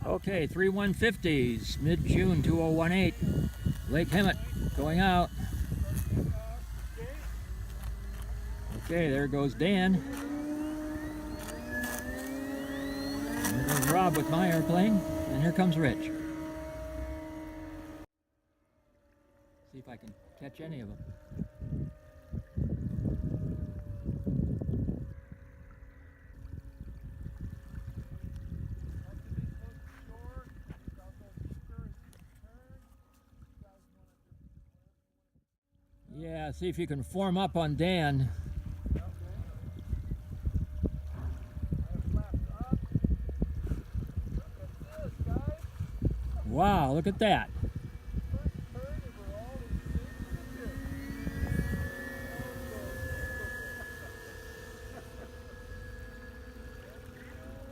Okay, 3 150s, mid-June 2018, Lake Hemet, going out. Okay, there goes Dan. There goes Rob with my airplane, and here comes Rich. See if I can catch any of them. Yeah, see if you can form up on Dan. Wow, look at that.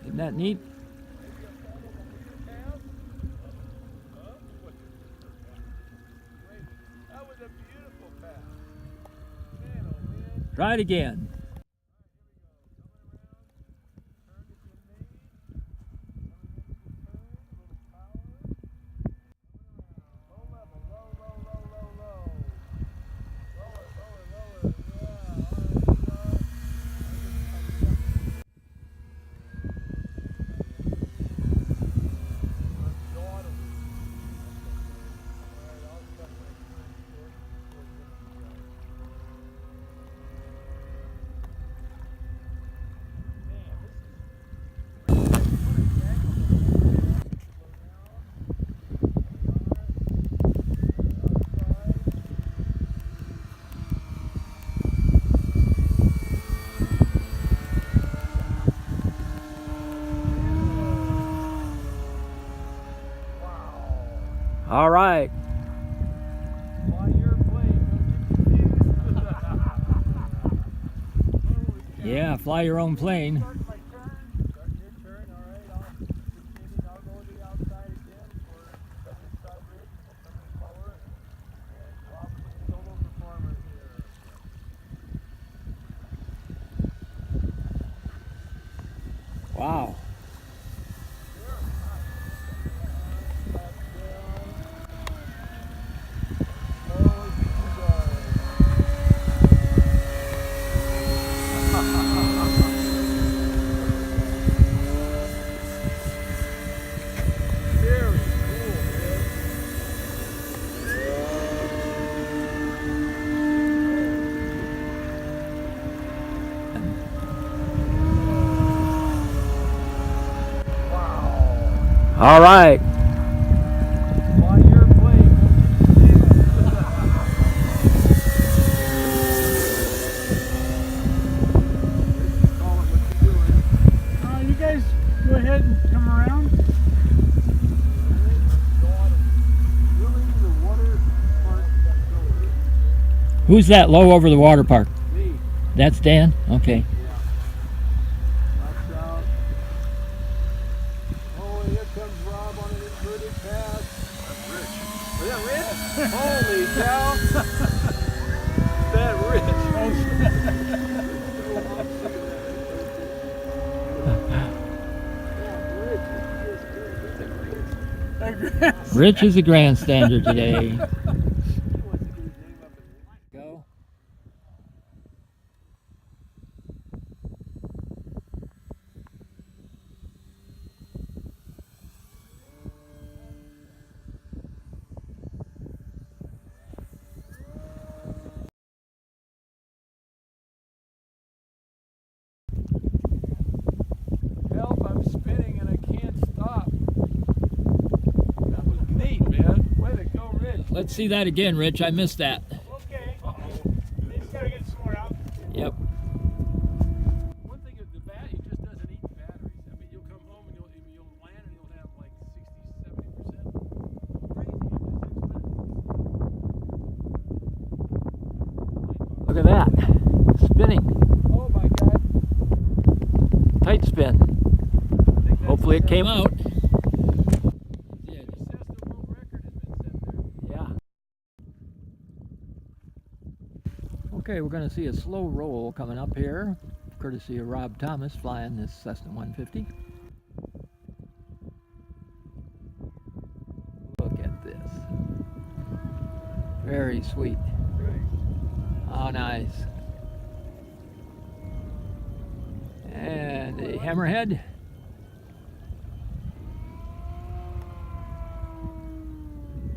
Isn't that neat? Try it again. All right. Yeah, fly your own plane. Wow. All right. Fly your plane. You guys go ahead and come around. Who's that low over the water park? Me. That's Dan? Okay. Holy cow! That rich. Rich is a grandstander today. Go. Help, I'm spinning and I can't stop. That was neat, man. Way to go, Rich. Let's see that again, Rich. I missed that. Okay. You just gotta get some more out. Yep. One thing is the battery just doesn't eat the batteries. I mean, you'll come home and you'll land and you'll have like 60-70%. Look at that. Spinning. Oh my God. Tight spin. Hopefully it came out. Yeah, the Cessna world record has been set there. Yeah. Okay, we're going to see a slow roll coming up here, courtesy of Rob Thomas flying this Cessna 150. Very sweet. Oh, nice. And a hammerhead.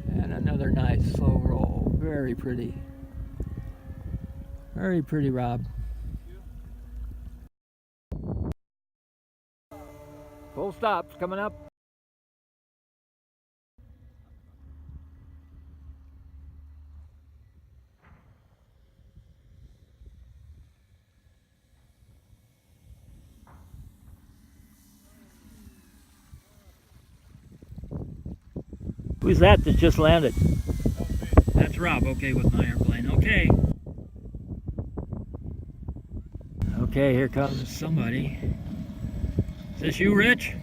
And another nice slow roll. Very pretty. Very pretty, Rob. Full stops coming up. Who's that just landed? That's Rob, okay, with my airplane. Okay. Okay, here comes somebody. Is this you, Rich?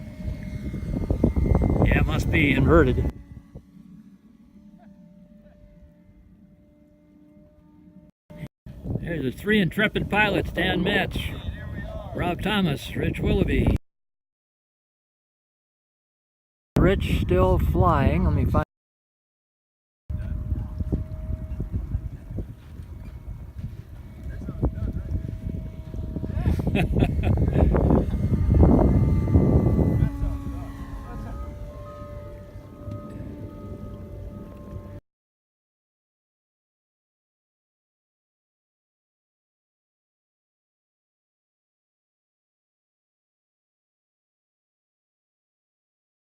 Yeah, it must be inverted. There's the three intrepid pilots, Dan Metz, Rob Thomas, Rich Willoughby. Rich still flying. Let me find